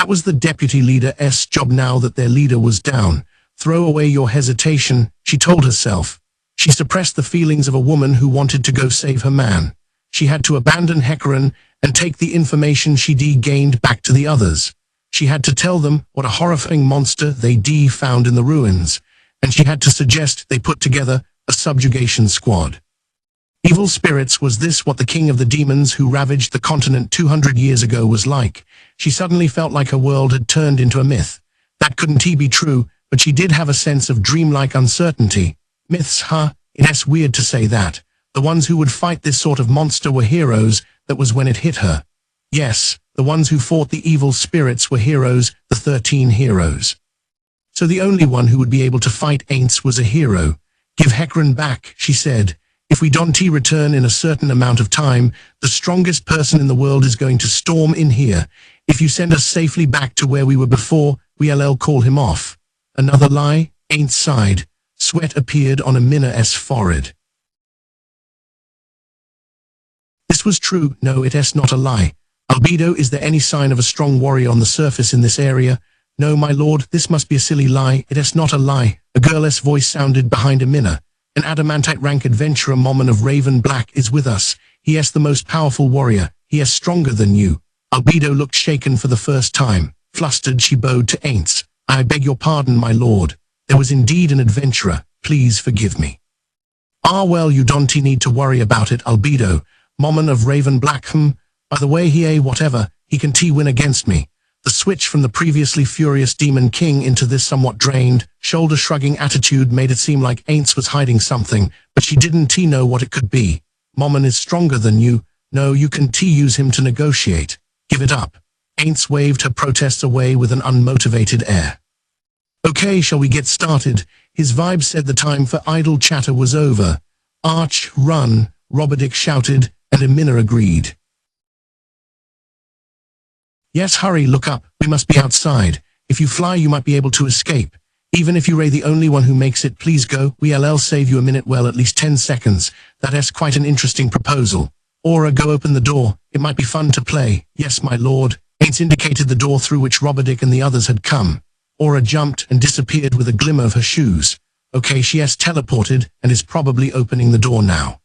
That was the deputy leader's job now that their leader was down. Throw away your hesitation, she told herself. She suppressed the feelings of a woman who wanted to go save her man. She had to abandon Hecarim and take the information she'd gained back to the others. She had to tell them what a horrifying monster they'd found in the ruins, and she had to suggest they put together a subjugation squad. Evil spirits, was this what the king of the demons who ravaged the continent 200 years ago was like? She suddenly felt like her world had turned into a myth. That couldn't be true, but she did have a sense of dreamlike uncertainty. Myths, huh? It's weird to say that. The ones who would fight this sort of monster were heroes. That was when it hit her. Yes, the ones who fought the evil spirits were heroes, the 13 heroes. So the only one who would be able to fight Aints was a hero. Give Hecarim back, she said. If we don't return in a certain amount of time, the strongest person in the world is going to storm in here. If you send us safely back to where we were before, we'll call him off. Another lie? Ain't sighed. Sweat appeared on Amina's forehead. This was true. No, it's not a lie. Albedo, is there any sign of a strong warrior on the surface in this area? No, my lord, this must be a silly lie. It's not a lie. A girl's voice sounded behind Amina. An adamantite rank adventurer Momon of Raven Black is with us. He is the most powerful warrior. He is stronger than you. Albedo looked shaken for the first time. Flustered, she bowed to Aints. I beg your pardon, my lord. There was indeed an adventurer. Please forgive me. Ah, well, you don't need to worry about it, Albedo. Momon of Raven Black, By the way, whatever, he can win against me. The switch from the previously furious Demon King into this somewhat drained, shoulder-shrugging attitude made it seem like Aints was hiding something, but she didn't know what it could be. Momon is stronger than you. No, you can use him to negotiate. Give it up. Aints waved her protests away with an unmotivated air. Okay, shall we get started? His vibe said the time for idle chatter was over. Arch, run, Robadic shouted, and Amina agreed. Yes, hurry, look up, we must be outside. If you fly, you might be able to escape. Even if you're the only one who makes it, please go. We'll save you a minute, well, at least 10 seconds. That's quite an interesting proposal. Aura, go open the door. It might be fun to play. Yes, my lord. Aints indicated the door through which Robadic and the others had come. Aura jumped and disappeared with a glimmer of her shoes. Okay, she has teleported and is probably opening the door now.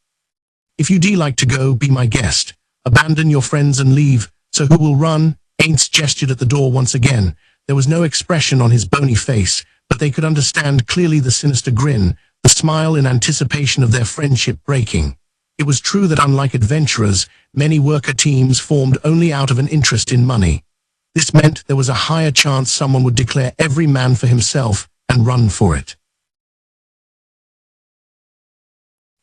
If you'd like to go, be my guest. Abandon your friends and leave. So who will run? Aints gestured at the door once again. There was no expression on his bony face, but they could understand clearly the sinister grin, the smile in anticipation of their friendship breaking. It was true that unlike adventurers, many worker teams formed only out of an interest in money. This meant there was a higher chance someone would declare every man for himself and run for it.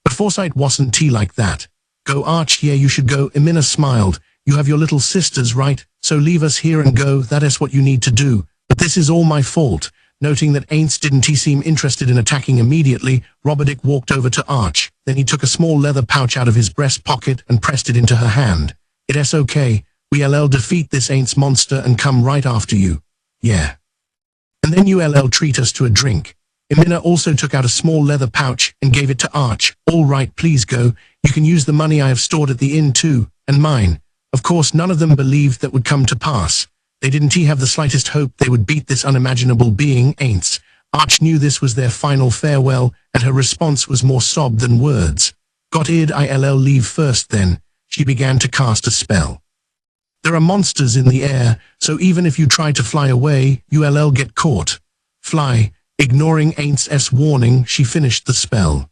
But Foresight wasn't like that. Go, Arch, yeah, you should go. Amina smiled. You have your little sisters, right? So leave us here and go. That is what you need to do. But this is all my fault. Noting that Aints didn't seem interested in attacking immediately, Robadic walked over to Arch. Then he took a small leather pouch out of his breast pocket and pressed it into her hand. It's okay. We'll defeat this Aints monster and come right after you. Yeah. And then you'll treat us to a drink. Amina also took out a small leather pouch and gave it to Arch. All right, please go. You can use the money I have stored at the inn too, and mine. Of course, none of them believed that would come to pass. They didn't have the slightest hope they would beat this unimaginable being, Aints. Arch knew this was their final farewell, and her response was more sob than words. Got it, I'll leave first then. She began to cast a spell. There are monsters in the air, so even if you try to fly away, you'll get caught. Fly. Ignoring Aints' warning, she finished the spell.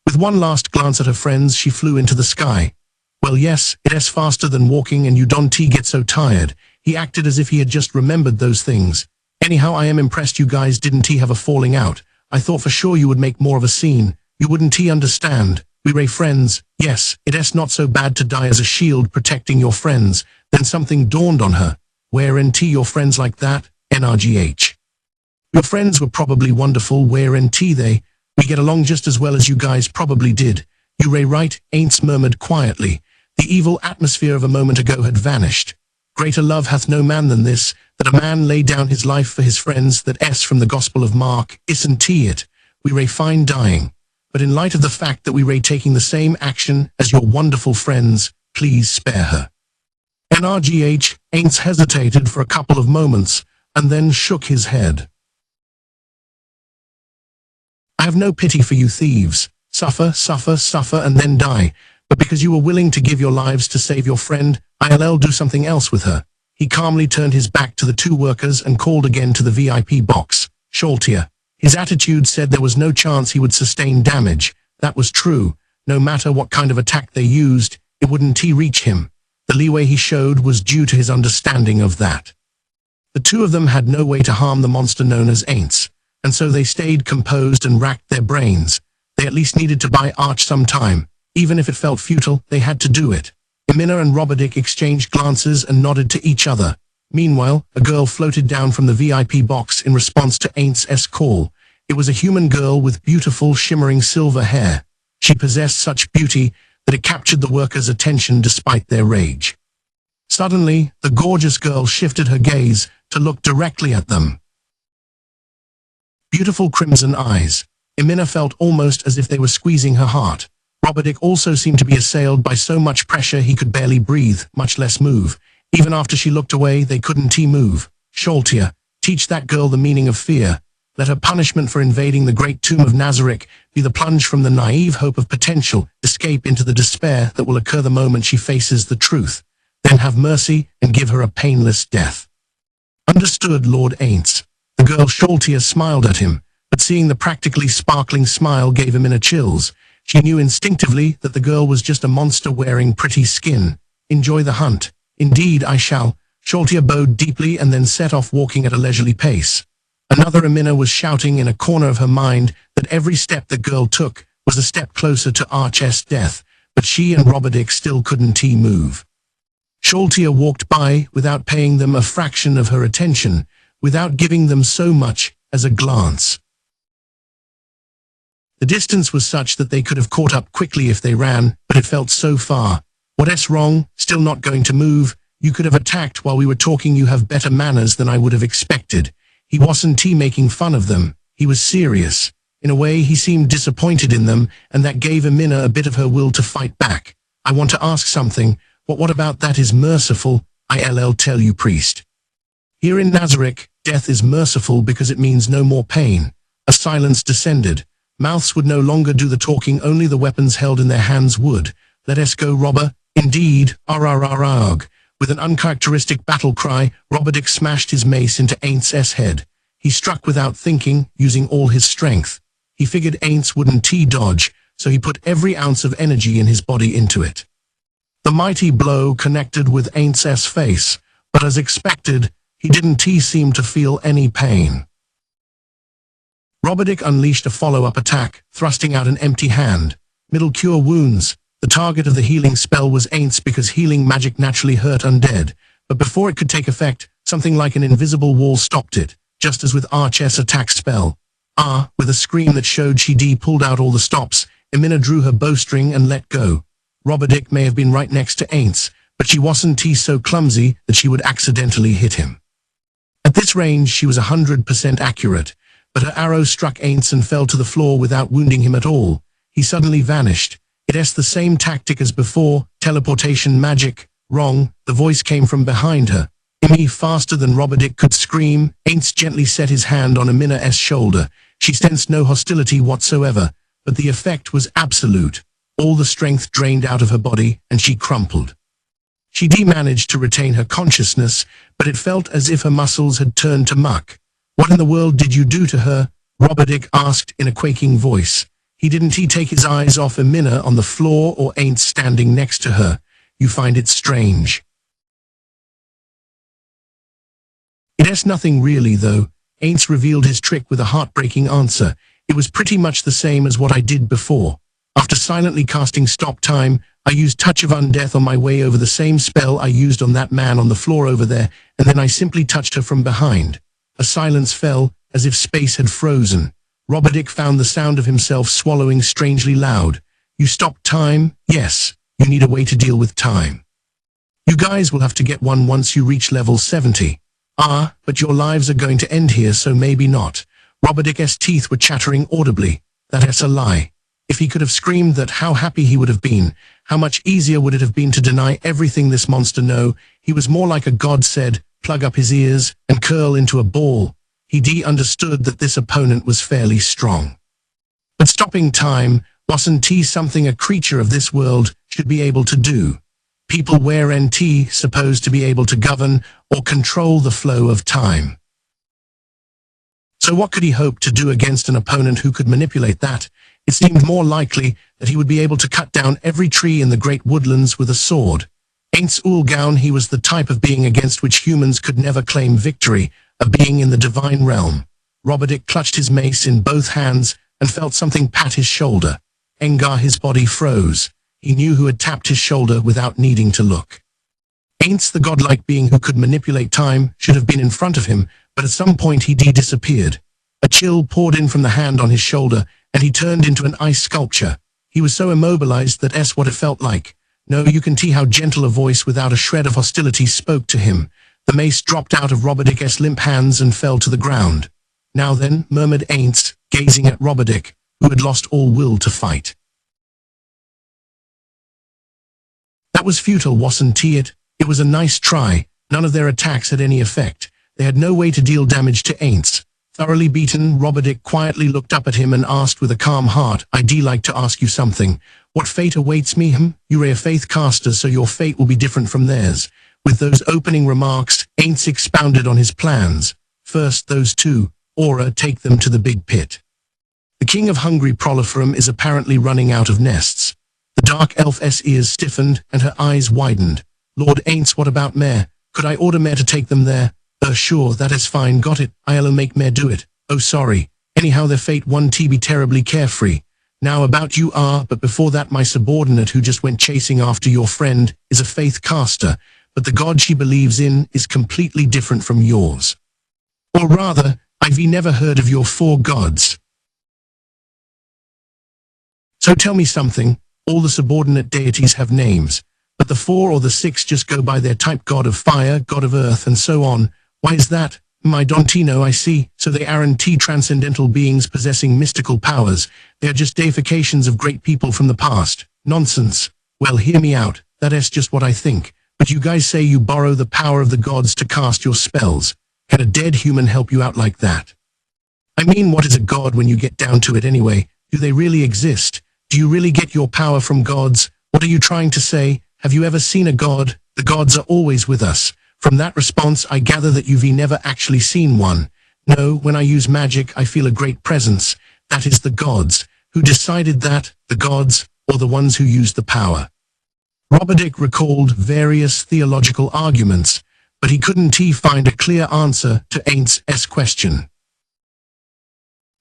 With one last glance at her friends, she flew into the sky. Well, yes, it's faster than walking and you don't get so tired. He acted as if he had just remembered those things. Anyhow, I am impressed you guys didn't have a falling out. I thought for sure you would make more of a scene. You wouldn't understand. We're friends. Yes, it's not so bad to die as a shield protecting your friends. Then something dawned on her. Weren't your friends like that? NRGH. Your friends were probably wonderful. Weren't they? We get along just as well as you guys probably did. You're right, Aints murmured quietly. The evil atmosphere of a moment ago had vanished. Greater love hath no man than this, that a man lay down his life for his friends, that from the Gospel of Mark, isn't it? We fine dying. But in light of the fact that we taking the same action as your wonderful friends, please spare her. NRGH, Aints hesitated for a couple of moments, and then shook his head. I have no pity for you thieves. Suffer, suffer, suffer, and then die. But because you were willing to give your lives to save your friend, I'll do something else with her. He calmly turned his back to the two workers and called again to the VIP box. Sholtia. His attitude said there was no chance he would sustain damage. That was true. No matter what kind of attack they used, it wouldn't reach him. The leeway he showed was due to his understanding of that. The two of them had no way to harm the monster known as Aints, and so they stayed composed and racked their brains. They at least needed to buy Arch some time. Even if it felt futile, they had to do it. Emina and Robodick exchanged glances and nodded to each other. Meanwhile, a girl floated down from the VIP box in response to Aints' call. It was a human girl with beautiful, shimmering silver hair. She possessed such beauty that it captured the workers' attention despite their rage. Suddenly, the gorgeous girl shifted her gaze to look directly at them. Beautiful crimson eyes. Emina felt almost as if they were squeezing her heart. Robodick also seemed to be assailed by so much pressure he could barely breathe, much less move. Even after she looked away, they couldn't move. Sholtia, teach that girl the meaning of fear. Let her punishment for invading the great tomb of Nazarick be the plunge from the naive hope of potential escape into the despair that will occur the moment she faces the truth. Then have mercy and give her a painless death. Understood, Lord Aints. The girl Sholtia smiled at him, but seeing the practically sparkling smile gave him inner chills. She knew instinctively that the girl was just a monster wearing pretty skin. Enjoy the hunt. Indeed, I shall. Sholtia bowed deeply and then set off walking at a leisurely pace. Another Emina was shouting in a corner of her mind that every step the girl took was a step closer to Arch's death, but she and Robodick still couldn't move. Sholtia walked by without paying them a fraction of her attention, without giving them so much as a glance. The distance was such that they could have caught up quickly if they ran, but it felt so far. What's wrong? Still not going to move? You could have attacked while we were talking. You have better manners than I would have expected. He wasn't making fun of them. He was serious. In a way, he seemed disappointed in them, and that gave Emina a bit of her will to fight back. I want to ask something. What about that is merciful? I'll tell you, priest. Here in Nazarick, death is merciful because it means no more pain. A silence descended. Mouths would no longer do the talking, only the weapons held in their hands would. Let us go, robber. Indeed, arg. With an uncharacteristic battle cry, Robodick smashed his mace into Aints' head. He struck without thinking, using all his strength. He figured Aints wouldn't dodge, so he put every ounce of energy in his body into it. The mighty blow connected with Aints' face, but as expected, he didn't seem to feel any pain. Robodick unleashed a follow-up attack, thrusting out an empty hand. Middle cure wounds. The target of the healing spell was Aints because healing magic naturally hurt undead, but before it could take effect, something like an invisible wall stopped it, just as with Arch's attack spell. With a scream that showed she pulled out all the stops, Emina drew her bowstring and let go. Robodick may have been right next to Aints, but she wasn't so clumsy that she would accidentally hit him. At this range, she was 100% accurate, but her arrow struck Aints and fell to the floor without wounding him at all. He suddenly vanished. It's the same tactic as before, teleportation magic. Wrong, the voice came from behind her. Faster than Robodick could scream, Aints gently set his hand on Emina's shoulder. She sensed no hostility whatsoever, but the effect was absolute. All the strength drained out of her body, and she crumpled. She managed to retain her consciousness, but it felt as if her muscles had turned to muck. What in the world did you do to her? Robodick asked in a quaking voice. He didn't take his eyes off Emina on the floor or Aints standing next to her. You find it strange. It's nothing really, though. Aints revealed his trick with a heartbreaking answer. It was pretty much the same as what I did before. After silently casting stop time, I used Touch of Undeath on my way over the same spell I used on that man on the floor over there, and then I simply touched her from behind. A silence fell, as if space had frozen. Robodick found the sound of himself swallowing strangely loud. You stopped time? Yes. You need a way to deal with time. You guys will have to get one once you reach level 70. But your lives are going to end here, so maybe not. Robodick's teeth were chattering audibly. That's a lie. If he could have screamed that, how happy he would have been. How much easier would it have been to deny everything this monster know? He was more like a god said, plug up his ears and curl into a ball. He understood that this opponent was fairly strong. But stopping time wasn't something a creature of this world should be able to do. People weren't supposed to be able to govern or control the flow of time. So what could he hope to do against an opponent who could manipulate that? It seemed more likely that he would be able to cut down every tree in the great woodlands with a sword. Ain't Ulgaun, he was the type of being against which humans could never claim victory, a being in the divine realm. Robodick clutched his mace in both hands and felt something pat his shoulder. Engar, his body froze. He knew who had tapped his shoulder without needing to look. Ain't the godlike being who could manipulate time should have been in front of him, but at some point he disappeared. A chill poured in from the hand on his shoulder, and he turned into an ice sculpture. He was so immobilized that what it felt like. No, you can see how gentle a voice without a shred of hostility spoke to him. The mace dropped out of Robodick's limp hands and fell to the ground. Now then, murmured Aints, gazing at Robodick, who had lost all will to fight. That was futile, wasn't it? It was a nice try. None of their attacks had any effect. They had no way to deal damage to Aints. Thoroughly beaten, Robodick quietly looked up at him and asked with a calm heart, I'd like to ask you something. What fate awaits me? You're a faith caster, so your fate will be different from theirs. With those opening remarks, Aints expounded on his plans. First, those two, Aura, take them to the big pit. The king of Hungry Proliferum is apparently running out of nests. The dark elf's ears stiffened and her eyes widened. Lord Aints, what about Mare? Could I order Mare to take them there? Sure, that is fine, got it. I'll make Mare do it. Oh, sorry. Anyhow, their fate won't be terribly carefree. Now about you are, but before that my subordinate who just went chasing after your friend is a faith caster, but the god she believes in is completely different from yours. Or rather, I've never heard of your 4 gods. So tell me something, all the subordinate deities have names, but the 4 or the 6 just go by their type, god of fire, god of earth, and so on. Why is that? My Dontino, I see. So they aren't transcendental beings possessing mystical powers. They are just deifications of great people from the past. Nonsense. Well, hear me out. That is just what I think. But you guys say you borrow the power of the gods to cast your spells. Can a dead human help you out like that? I mean, what is a god when you get down to it anyway? Do they really exist? Do you really get your power from gods? What are you trying to say? Have you ever seen a god? The gods are always with us. From that response, I gather that you've never actually seen one. No, when I use magic, I feel a great presence. That is the gods. Who decided that? The gods, or the ones who used the power? Robodick recalled various theological arguments, but he couldn't find a clear answer to Aints' question.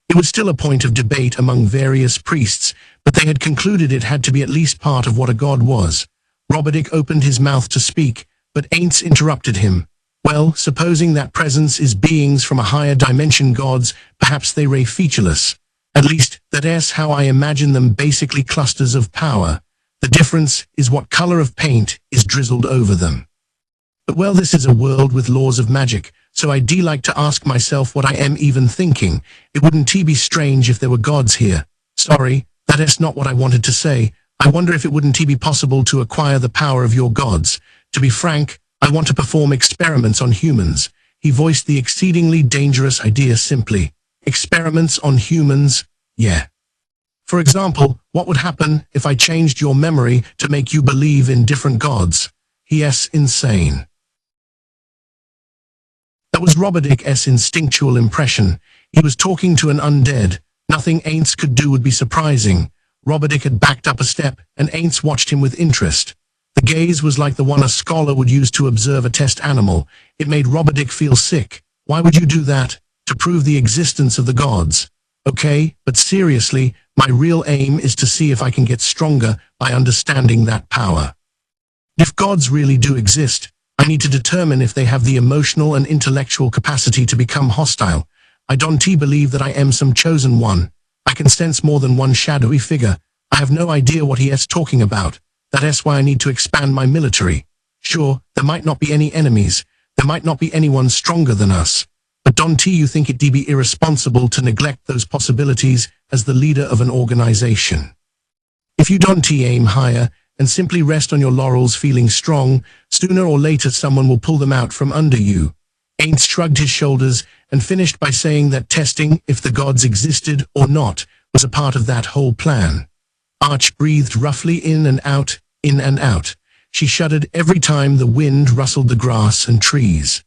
It was still a point of debate among various priests, but they had concluded it had to be at least part of what a god was. Robodick opened his mouth to speak, but Aints interrupted him. Well, supposing that presence is beings from a higher dimension gods, perhaps they ray featureless. At least, that's how I imagine them, basically clusters of power. The difference is what color of paint is drizzled over them. But well, this is a world with laws of magic, so I'd like to ask myself what I am even thinking. It wouldn't be strange if there were gods here. Sorry, that is not what I wanted to say. I wonder if it wouldn't be possible to acquire the power of your gods. To be frank, I want to perform experiments on humans. He voiced the exceedingly dangerous idea simply. Experiments on humans? Yeah. For example, what would happen if I changed your memory to make you believe in different gods? Yes, insane. That was Robodick's instinctual impression. He was talking to an undead. Nothing Aints could do would be surprising. Robodick had backed up a step, and Aints watched him with interest. The gaze was like the one a scholar would use to observe a test animal. It made Robodick feel sick. Why would you do that? To prove the existence of the gods. Okay, but seriously, my real aim is to see if I can get stronger by understanding that power. If gods really do exist, I need to determine if they have the emotional and intellectual capacity to become hostile. I don't believe that I am some chosen one. I can sense more than one shadowy figure. I have no idea what he is talking about. That is why I need to expand my military. Sure, there might not be any enemies. There might not be anyone stronger than us. But don't you think it'd be irresponsible to neglect those possibilities as the leader of an organization? If you don't aim higher, and simply rest on your laurels feeling strong. Sooner or later someone will pull them out from under you. Aints shrugged his shoulders and finished by saying that testing, if the gods existed or not, was a part of that whole plan. Arch breathed roughly in and out, in and out. She shuddered every time the wind rustled the grass and trees.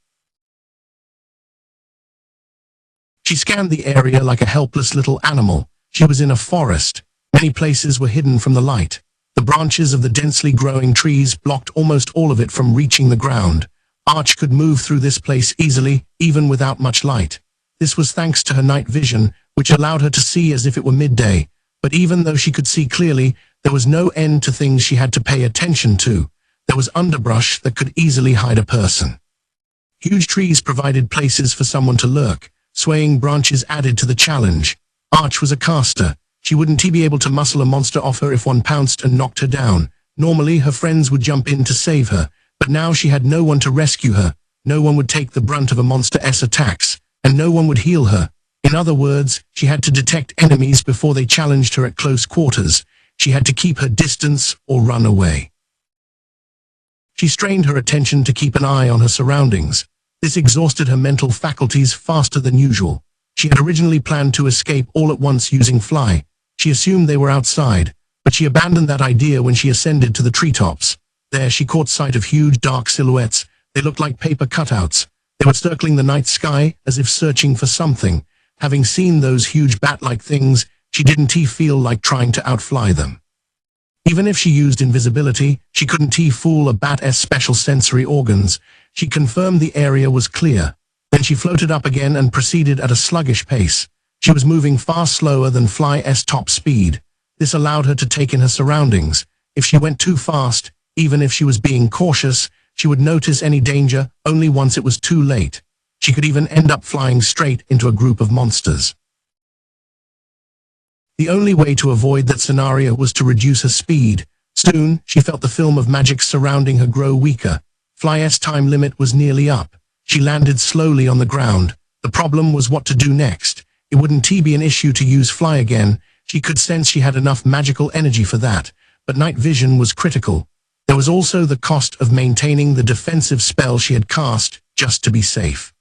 She scanned the area like a helpless little animal. She was in a forest. Many places were hidden from the light. The branches of the densely growing trees blocked almost all of it from reaching the ground. Arch could move through this place easily, even without much light. This was thanks to her night vision, which allowed her to see as if it were midday. But even though she could see clearly, there was no end to things she had to pay attention to. There was underbrush that could easily hide a person. Huge trees provided places for someone to lurk. Swaying branches added to the challenge. Arch was a caster. She wouldn't be able to muscle a monster off her if one pounced and knocked her down. Normally, her friends would jump in to save her, but now she had no one to rescue her. No one would take the brunt of a monster's attacks, and no one would heal her. In other words, she had to detect enemies before they challenged her at close quarters. She had to keep her distance or run away. She strained her attention to keep an eye on her surroundings. This exhausted her mental faculties faster than usual. She had originally planned to escape all at once using fly. She assumed they were outside, but she abandoned that idea when she ascended to the treetops. There she caught sight of huge dark silhouettes. They looked like paper cutouts. They were circling the night sky as if searching for something. Having seen those huge bat-like things, she didn't feel like trying to outfly them. Even if she used invisibility, she couldn't fool a bat's special sensory organs. She confirmed the area was clear. Then she floated up again and proceeded at a sluggish pace. She was moving far slower than Fly's top speed. This allowed her to take in her surroundings. If she went too fast, even if she was being cautious, she would notice any danger only once it was too late. She could even end up flying straight into a group of monsters. The only way to avoid that scenario was to reduce her speed. Soon, she felt the film of magic surrounding her grow weaker. Fly's time limit was nearly up. She landed slowly on the ground. The problem was what to do next. It wouldn't be an issue to use fly again. She could sense she had enough magical energy for that, but night vision was critical. There was also the cost of maintaining the defensive spell she had cast, just to be safe.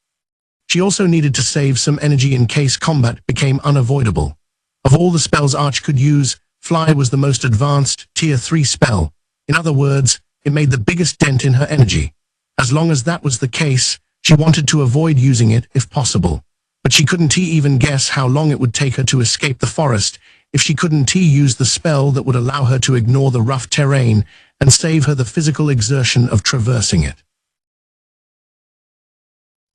She also needed to save some energy in case combat became unavoidable. Of all the spells Arch could use, Fly was the most advanced, Tier 3 spell. In other words, it made the biggest dent in her energy. As long as that was the case, she wanted to avoid using it if possible. But she couldn't even guess how long it would take her to escape the forest if she couldn't use the spell that would allow her to ignore the rough terrain and save her the physical exertion of traversing it.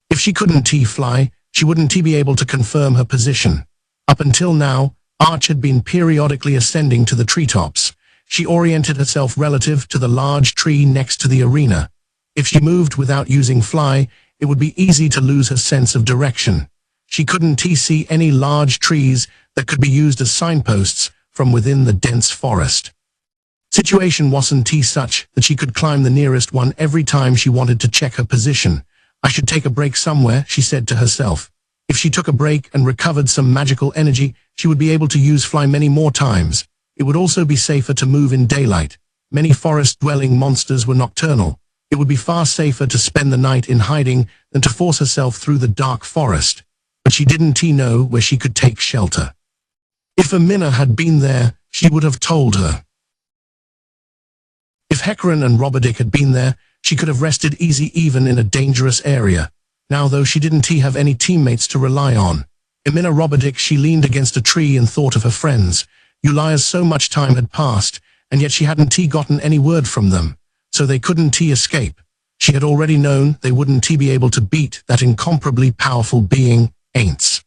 If she couldn't fly, she wouldn't be able to confirm her position. Up until now, Arch had been periodically ascending to the treetops. She oriented herself relative to the large tree next to the arena. If she moved without using fly, it would be easy to lose her sense of direction. She couldn't see any large trees that could be used as signposts from within the dense forest. Situation wasn't such that she could climb the nearest one every time she wanted to check her position. I should take a break somewhere, she said to herself. If she took a break and recovered some magical energy, she would be able to use fly many more times. It would also be safer to move in daylight. Many forest-dwelling monsters were nocturnal. It would be far safer to spend the night in hiding than to force herself through the dark forest. But she didn't know where she could take shelter. If Amina had been there, she would have told her. If Hecarim and Robodick had been there, she could have rested easy even in a dangerous area. Now though she didn't have any teammates to rely on. Amina Robodick, she leaned against a tree and thought of her friends. Yulia's so much time had passed, and yet she hadn't gotten any word from them. So they couldn't escape. She had already known they wouldn't be able to beat that incomparably powerful being, Aints.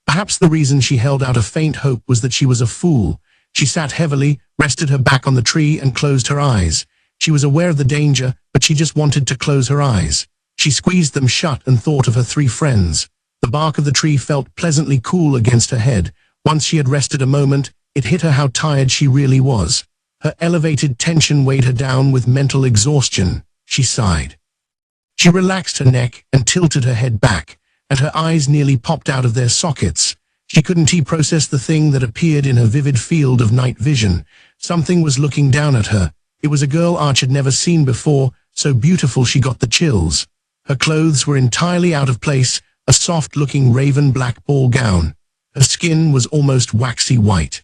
Perhaps the reason she held out a faint hope was that she was a fool. She sat heavily, rested her back on the tree and closed her eyes. She was aware of the danger, but she just wanted to close her eyes. She squeezed them shut and thought of her three friends. The bark of the tree felt pleasantly cool against her head. Once she had rested a moment, it hit her how tired she really was. Her elevated tension weighed her down with mental exhaustion. She sighed. She relaxed her neck and tilted her head back, and her eyes nearly popped out of their sockets. She couldn't process the thing that appeared in her vivid field of night vision. Something was looking down at her. It was a girl Arch had never seen before, so beautiful she got the chills. Her clothes were entirely out of place, a soft-looking raven black ball gown. Her skin was almost waxy white.